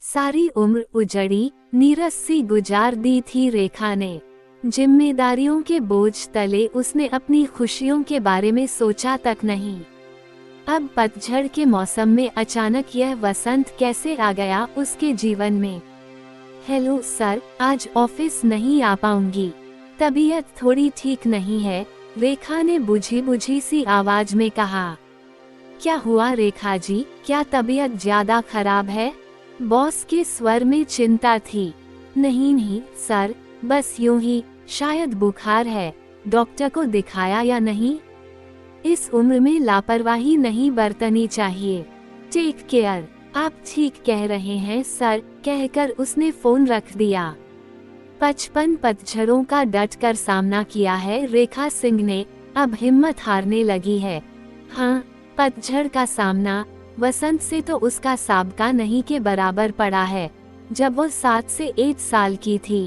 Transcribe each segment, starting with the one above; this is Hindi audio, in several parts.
सारी उम्र उजड़ी नीरस सी गुजार दी थी रेखा ने। जिम्मेदारियों के बोझ तले उसने अपनी खुशियों के बारे में सोचा तक नहीं। अब पतझड़ के मौसम में अचानक यह वसंत कैसे आ गया उसके जीवन में। हेलो सर, आज ऑफिस नहीं आ पाऊंगी, तबीयत थोड़ी ठीक नहीं है, रेखा ने बुझी बुझी सी आवाज में कहा। क्या हुआ रेखा जी, क्या तबीयत ज्यादा खराब है? बॉस के स्वर में चिंता थी। नहीं सर, बस यूं ही, शायद बुखार है। डॉक्टर को दिखाया या नहीं? इस उम्र में लापरवाही नहीं बरतनी चाहिए। Take care. आप ठीक कह रहे हैं सर, कहकर उसने फोन रख दिया। 55 पतझड़ों का डट कर सामना किया है रेखा सिंह ने, अब हिम्मत हारने लगी है। हाँ, पतझड़ का सामना वसंत से तो उसका साबका नहीं के बराबर पड़ा है। जब वो 7 से 8 साल की थी,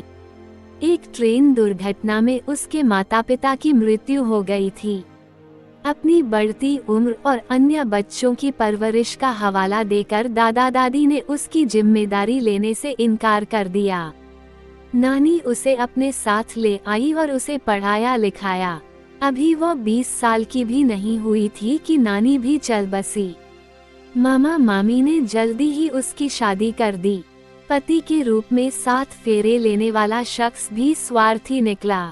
एक ट्रेन दुर्घटना में उसके माता पिता की मृत्यु हो गई थी। अपनी बढ़ती उम्र और अन्य बच्चों की परवरिश का हवाला देकर दादा दादी ने उसकी जिम्मेदारी लेने से इनकार कर दिया। नानी उसे अपने साथ ले आई और उसे पढ़ाया लिखाया। अभी वो 20 साल की भी नहीं हुई थी कि नानी भी चल बसी। मामा मामी ने जल्दी ही उसकी शादी कर दी। पति के रूप में 7 फेरे लेने वाला शख्स भी स्वार्थी निकला।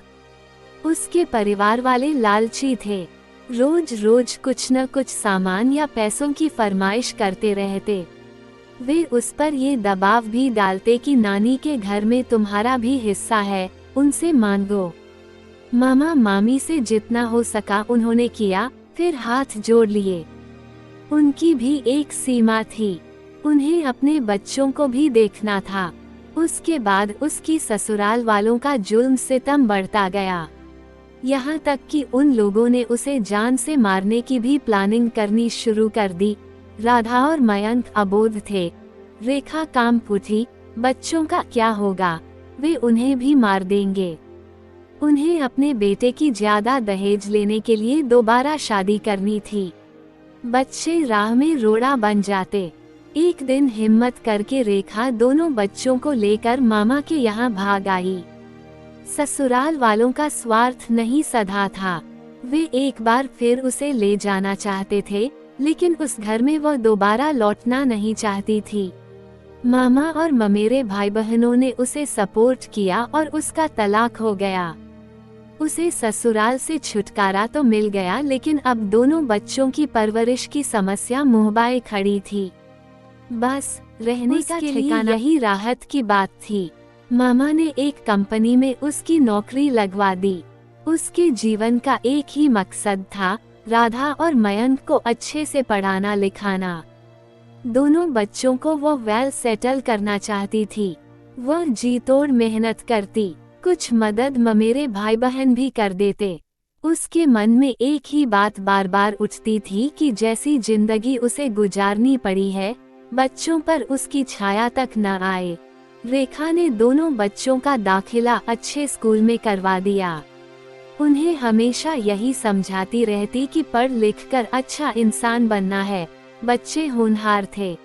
उसके परिवार वाले लालची थे, रोज रोज कुछ न कुछ सामान या पैसों की फरमाइश करते रहते। वे उस पर ये दबाव भी डालते कि नानी के घर में तुम्हारा भी हिस्सा है, उनसे मांगो। मामा मामी से जितना हो सका उन्होंने किया, फिर हाथ जोड़ लिए। उनकी भी एक सीमा थी, उन्हें अपने बच्चों को भी देखना था। उसके बाद उसकी ससुराल वालों का जुल्म सितम बढ़ता गया, यहाँ तक कि उन लोगों ने उसे जान से मारने की भी प्लानिंग करनी शुरू कर दी। राधा और मयंक अबोध थे। रेखा कांप उठी, बच्चों का क्या होगा? वे उन्हें भी मार देंगे। उन्हें अपने बेटे की ज्यादा दहेज लेने के लिए दोबारा शादी करनी थी। बच्चे राह में रोड़ा बन जाते। एक दिन हिम्मत करके रेखा दोनों बच्चों को लेकर मामा के यहाँ भाग आई। ससुराल वालों का स्वार्थ नहीं सधा था, वे एक बार फिर उसे ले जाना चाहते थे, लेकिन उस घर में वह दोबारा लौटना नहीं चाहती थी। मामा और ममेरे भाई बहनों ने उसे सपोर्ट किया और उसका तलाक हो गया। उसे ससुराल से छुटकारा तो मिल गया, लेकिन अब दोनों बच्चों की परवरिश की समस्या मुंहबाए खड़ी थी। बस रहने का ठिकाना, यही राहत की बात थी। मामा ने एक कंपनी में उसकी नौकरी लगवा दी। उसके जीवन का एक ही मकसद था, राधा और मयंक को अच्छे से पढ़ाना लिखाना। दोनों बच्चों को वो वेल सेटल करना चाहती थी। वह जी तोड़ मेहनत करती, कुछ मदद ममेरे भाई बहन भी कर देते। उसके मन में एक ही बात बार बार उठती थी कि जैसी जिंदगी उसे गुजारनी पड़ी है, बच्चों पर उसकी छाया तक न आए। रेखा ने दोनों बच्चों का दाखिला अच्छे स्कूल में करवा दिया। उन्हें हमेशा यही समझाती रहती कि पढ़ लिख कर अच्छा इंसान बनना है। बच्चे होनहार थे,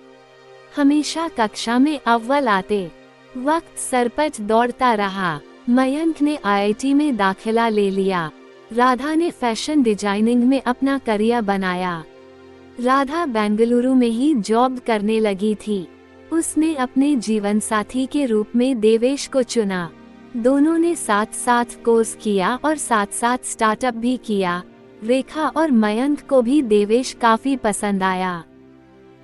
हमेशा कक्षा में अव्वल आते। वक्त सरपट दौड़ता रहा। मयंक ने IIT में दाखिला ले लिया। राधा ने फैशन डिजाइनिंग में अपना करियर बनाया। राधा बेंगलुरु में ही जॉब करने लगी थी। उसने अपने जीवन साथी के रूप में देवेश को चुना। दोनों ने साथ साथ कोर्स किया और साथ साथ स्टार्टअप भी किया। रेखा और मयंक को भी देवेश काफी पसंद आया।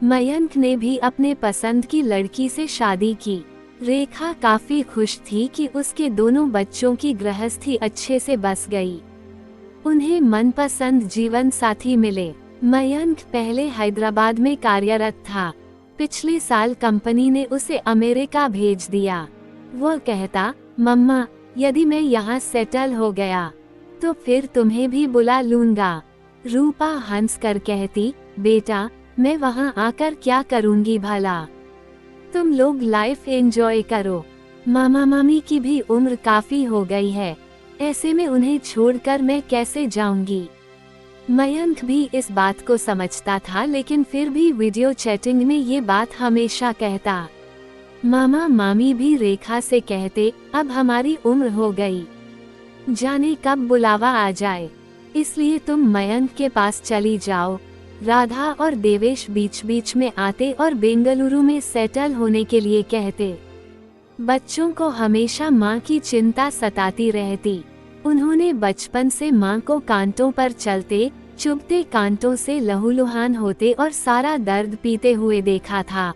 मयंक ने भी अपने पसंद की लड़की से शादी की। रेखा काफी खुश थी कि उसके दोनों बच्चों की गृहस्थी अच्छे से बस गई। उन्हें मनपसंद जीवन साथी मिले। मयंक पहले हैदराबाद में कार्यरत था। पिछले साल कंपनी ने उसे अमेरिका भेज दिया। वह कहता, मम्मा, यदि मैं यहाँ सेटल हो गया तो फिर तुम्हें भी बुला लूंगा। रूपा हंस कर कहती, बेटा, मैं वहाँ आकर क्या करूँगी भला? तुम लोग लाइफ एंजॉय करो। मामा मामी की भी उम्र काफी हो गई है, ऐसे में उन्हें छोड़कर मैं कैसे जाऊंगी? मयंक भी इस बात को समझता था, लेकिन फिर भी वीडियो चैटिंग में ये बात हमेशा कहता। मामा मामी भी रेखा से कहते, अब हमारी उम्र हो गई, जाने कब बुलावा आ जाए, इसलिए तुम मयंक के पास चली जाओ। राधा और देवेश बीच बीच में आते और बेंगलुरु में सेटल होने के लिए कहते। बच्चों को हमेशा माँ की चिंता सताती रहती। उन्होंने बचपन से माँ को कांटों पर चलते, चुभते कांटों से लहूलुहान होते और सारा दर्द पीते हुए देखा था।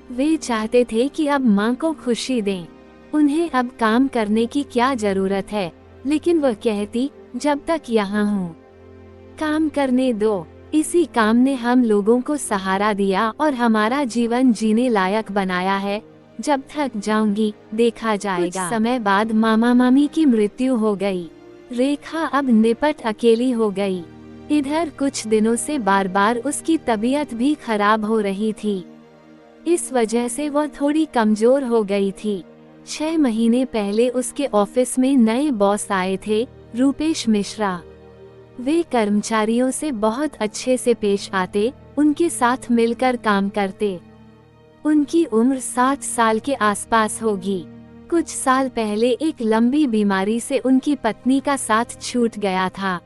वे चाहते थे कि अब माँ को खुशी दें। उन्हें अब काम करने की क्या जरूरत है, लेकिन वह कहती, जब तक यहाँ हूँ काम करने दो। इसी काम ने हम लोगों को सहारा दिया और हमारा जीवन जीने लायक बनाया है। जब थक जाऊंगी देखा जाएगा। कुछ समय बाद मामा मामी की मृत्यु हो गई। रेखा अब निपट अकेली हो गई। इधर कुछ दिनों से बार बार उसकी तबीयत भी खराब हो रही थी। इस वजह से वह थोड़ी कमजोर हो गई थी। 6 महीने पहले उसके ऑफिस में नए बॉस आए थे, रूपेश मिश्रा। वे कर्मचारियों से बहुत अच्छे से पेश आते, उनके साथ मिलकर काम करते। उनकी उम्र 60 साल के आसपास होगी। कुछ साल पहले एक लंबी बीमारी से उनकी पत्नी का साथ छूट गया था।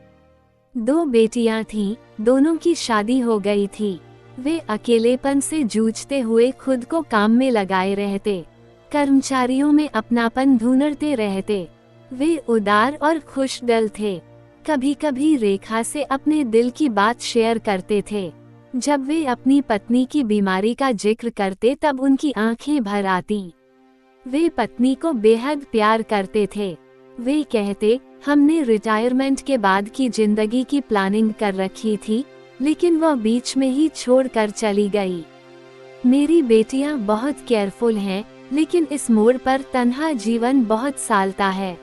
2 बेटियां थीं, दोनों की शादी हो गई थी। वे अकेलेपन से जूझते हुए खुद को काम में लगाए रहते, कर्मचारियों में अपनापन ढूंढते रहते। वे उदार और खुशदिल थे। कभी कभी रेखा से अपने दिल की बात शेयर करते थे। जब वे अपनी पत्नी की बीमारी का जिक्र करते तब उनकी आंखें भर आती। वे पत्नी को बेहद प्यार करते थे। वे कहते, हमने रिटायरमेंट के बाद की जिंदगी की प्लानिंग कर रखी थी, लेकिन वह बीच में ही छोड़कर चली गई। मेरी बेटियां बहुत केयरफुल हैं, लेकिन इस मोड़ पर तन्हा जीवन बहुत सालता है।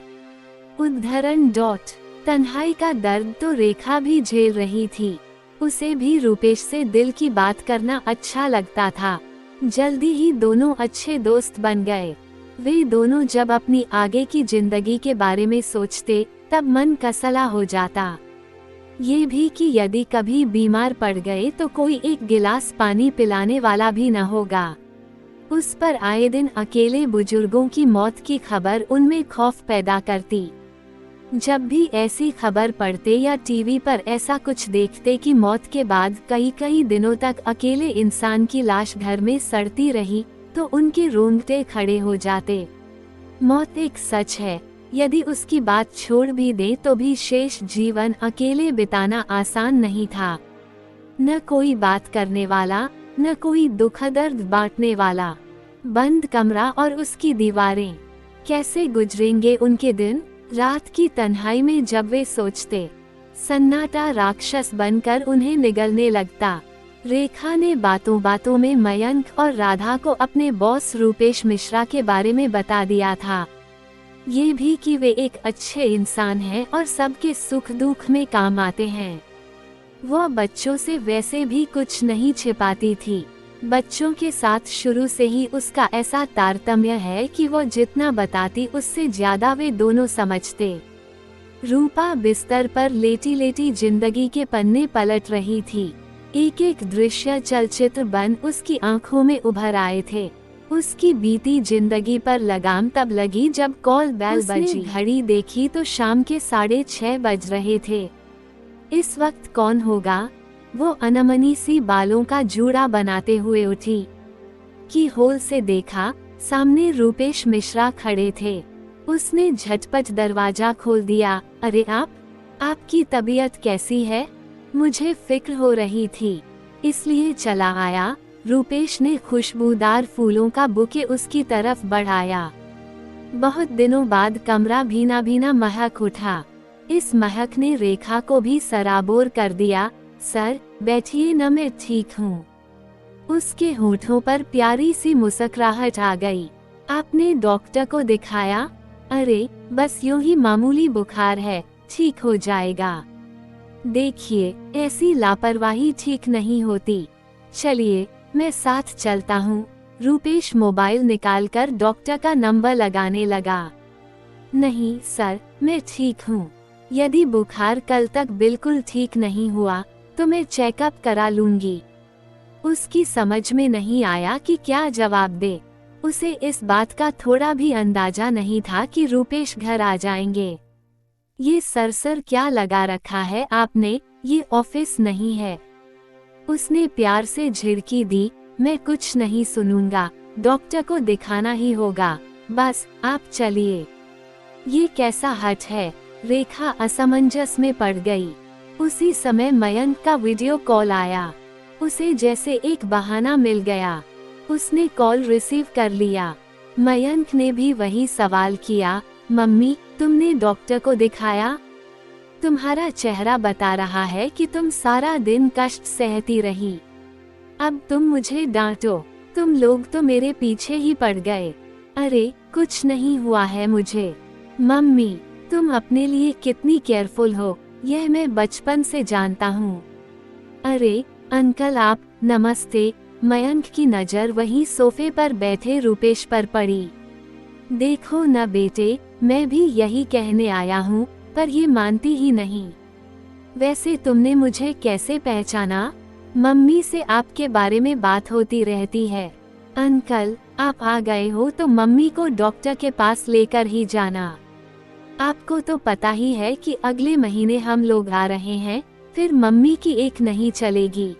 उद्धरण डॉट तन्हाई का दर्द तो रेखा भी झेल रही थी। उसे भी रूपेश से दिल की बात करना अच्छा लगता था। जल्दी ही दोनों अच्छे दोस्त बन गए। वे दोनों जब अपनी आगे की जिंदगी के बारे में सोचते तब मन कसला हो जाता। ये भी कि यदि कभी बीमार पड़ गए तो कोई एक गिलास पानी पिलाने वाला भी न होगा। उस पर आए दिन अकेले बुजुर्गों की मौत की खबर उनमें खौफ पैदा करती। जब भी ऐसी खबर पढ़ते या टीवी पर ऐसा कुछ देखते कि मौत के बाद कई कई दिनों तक अकेले इंसान की लाश घर में सड़ती रही, तो उनके रोंगटे खड़े हो जाते। मौत एक सच है, यदि उसकी बात छोड़ भी दे तो भी शेष जीवन अकेले बिताना आसान नहीं था। न कोई बात करने वाला, न कोई दुख दर्द बांटने वाला। बंद कमरा और उसकी दीवारें। कैसे गुजरेंगे उनके दिन? रात की तन्हाई में जब वे सोचते, सन्नाटा राक्षस बनकर उन्हें निगलने लगता। रेखा ने बातों बातों में मयंक और राधा को अपने बॉस रूपेश मिश्रा के बारे में बता दिया था। ये भी कि वे एक अच्छे इंसान हैं और सबके सुख दुख में काम आते हैं। वह बच्चों से वैसे भी कुछ नहीं छिपाती थी। बच्चों के साथ शुरू से ही उसका ऐसा तारतम्य है कि वो जितना बताती उससे ज्यादा वे दोनों समझते। रूपा बिस्तर पर लेटी लेटी जिंदगी के पन्ने पलट रही थी। एक एक दृश्य चलचित्र बन उसकी आंखों में उभर आए थे। उसकी बीती जिंदगी पर लगाम तब लगी जब कॉल बेल बजी। घड़ी देखी तो शाम के 6:30 बज रहे थे। इस वक्त कौन होगा? वो अनमनी सी बालों का जूड़ा बनाते हुए उठी। की होल से देखा, सामने रूपेश मिश्रा खड़े थे। उसने झटपट दरवाजा खोल दिया। अरे आपकी तबीयत कैसी है? मुझे फिक्र हो रही थी, इसलिए चला आया। रूपेश ने खुशबूदार फूलों का बुके उसकी तरफ बढ़ाया। बहुत दिनों बाद कमरा भीना भीना महक उठा। इस महक ने रेखा को भी सराबोर कर दिया। सर, बैठिए न, मैं ठीक हूँ। उसके होठों पर प्यारी सी मुस्कुराहट आ गई। आपने डॉक्टर को दिखाया? अरे बस यूं ही मामूली बुखार है, ठीक हो जाएगा। देखिए, ऐसी लापरवाही ठीक नहीं होती। चलिए मैं साथ चलता हूँ। रूपेश मोबाइल निकालकर डॉक्टर का नंबर लगाने लगा। नहीं सर, मैं ठीक हूँ। यदि बुखार कल तक बिल्कुल ठीक नहीं हुआ तो मैं चेकअप करा लूंगी। उसकी समझ में नहीं आया कि क्या जवाब दे। उसे इस बात का थोड़ा भी अंदाजा नहीं था कि रूपेश घर आ जाएंगे। ये सरसर क्या लगा रखा है आपने, ये ऑफिस नहीं है। उसने प्यार से झिड़की दी, मैं कुछ नहीं सुनूंगा, डॉक्टर को दिखाना ही होगा, बस आप चलिए। ये कैसा हट है, रेखा असमंजस में पड़ गई। उसी समय मयंक का वीडियो कॉल आया। उसे जैसे एक बहाना मिल गया। उसने कॉल रिसीव कर लिया। मयंक ने भी वही सवाल किया, मम्मी तुमने डॉक्टर को दिखाया? तुम्हारा चेहरा बता रहा है कि तुम सारा दिन कष्ट सहती रही। अब तुम मुझे डांटो, तुम लोग तो मेरे पीछे ही पड़ गए। अरे कुछ नहीं हुआ है मुझे। मम्मी तुम अपने लिए कितनी केयरफुल हो, यह मैं बचपन से जानता हूँ। अरे अंकल आप, नमस्ते। मयंक की नज़र वहीं सोफे पर बैठे रूपेश पर पड़ी। देखो न बेटे, मैं भी यही कहने आया हूँ, पर ये मानती ही नहीं। वैसे तुमने मुझे कैसे पहचाना? मम्मी से आपके बारे में बात होती रहती है। अंकल आप आ गए हो तो मम्मी को डॉक्टर के पास लेकर ही जाना। आपको तो पता ही है कि अगले महीने हम लोग आ रहे हैं, फिर मम्मी की एक नहीं चलेगी।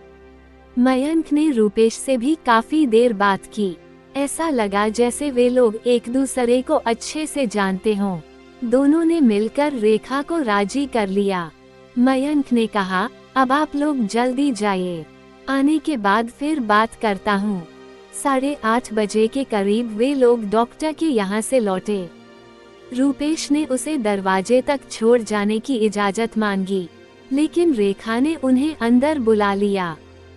मयंक ने रूपेश से भी काफी देर बात की। ऐसा लगा जैसे वे लोग एक दूसरे को अच्छे से जानते हों। दोनों ने मिलकर रेखा को राजी कर लिया। मयंक ने कहा, अब आप लोग जल्दी जाइए, आने के बाद फिर बात करता हूँ। 8:30 बजे के करीब वे लोग डॉक्टर के यहाँ से लौटे। रूपेश ने उसे दरवाजे तक छोड़ जाने की इजाजत मांगी, लेकिन रेखा ने उन्हें अंदर बुला लिया।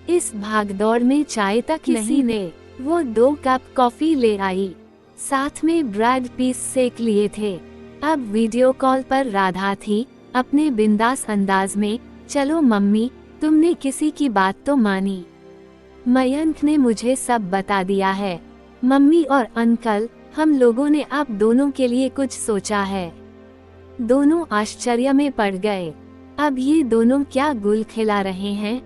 इस भागदौड़ में चाय तक किसी ने, वो 2 कप कॉफी ले आई, साथ में ब्रेड पीस सेक लिए थे। अब वीडियो कॉल पर राधा थी, अपने बिंदास अंदाज में, चलो मम्मी तुमने किसी की बात तो मानी। मयंक ने मुझे सब बता दिया है। मम्मी और अंकल, हम लोगों ने आप दोनों के लिए कुछ सोचा है। दोनों आश्चर्य में पड़ गए। अब ये दोनों क्या गुल खिला रहे हैं?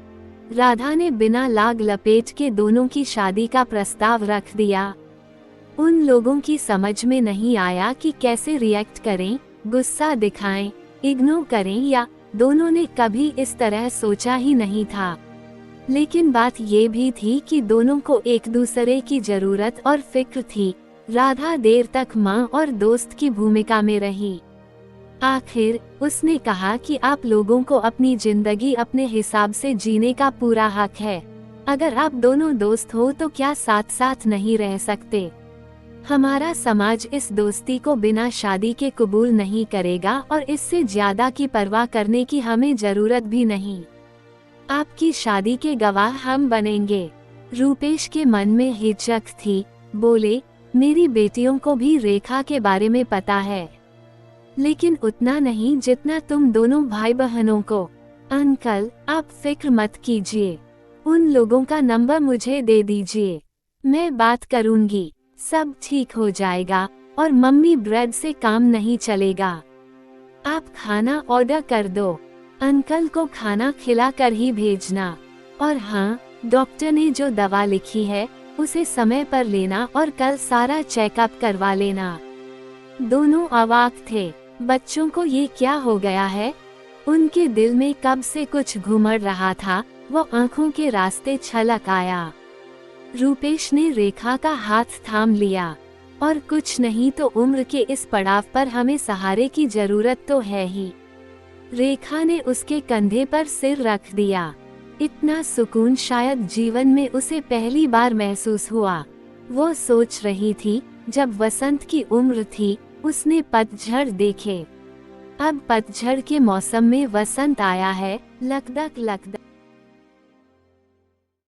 राधा ने बिना लाग लपेट के दोनों की शादी का प्रस्ताव रख दिया। उन लोगों की समझ में नहीं आया कि कैसे रिएक्ट करें, गुस्सा दिखाएं, इग्नोर करें, या दोनों ने कभी इस तरह सोचा ही नहीं था। लेकिन बात ये भी थी कि दोनों को एक दूसरे की जरूरत और फिक्र थी। राधा देर तक माँ और दोस्त की भूमिका में रही। आखिर उसने कहा कि आप लोगों को अपनी जिंदगी अपने हिसाब से जीने का पूरा हक है। अगर आप दोनों दोस्त हो तो क्या साथ साथ नहीं रह सकते? हमारा समाज इस दोस्ती को बिना शादी के कबूल नहीं करेगा और इससे ज्यादा की परवाह करने की हमें जरूरत भी नहीं। आपकी शादी के गवाह हम बनेंगे। रूपेश के मन में हिचक थी, बोले, मेरी बेटियों को भी रेखा के बारे में पता है, लेकिन उतना नहीं जितना तुम दोनों भाई बहनों को। अंकल आप फिक्र मत कीजिए, उन लोगों का नंबर मुझे दे दीजिए, मैं बात करूंगी, सब ठीक हो जाएगा। और मम्मी ब्रेड से काम नहीं चलेगा, आप खाना ऑर्डर कर दो, अंकल को खाना खिला कर ही भेजना। और हाँ, डॉक्टर ने जो दवा लिखी है उसे समय पर लेना और कल सारा चेकअप करवा लेना। दोनों अवाक थे। बच्चों को ये क्या हो गया है? उनके दिल में कब से कुछ घुमड़ रहा था, वो आंखों के रास्ते छलक आया। रूपेश ने रेखा का हाथ थाम लिया। और कुछ नहीं तो उम्र के इस पड़ाव पर हमें सहारे की जरूरत तो है ही। रेखा ने उसके कंधे पर सिर रख दिया। इतना सुकून शायद जीवन में उसे पहली बार महसूस हुआ। वो सोच रही थी, जब वसंत की उम्र थी उसने पतझड़ देखे। अब पतझड़ के मौसम में वसंत आया है, लकदक लकदक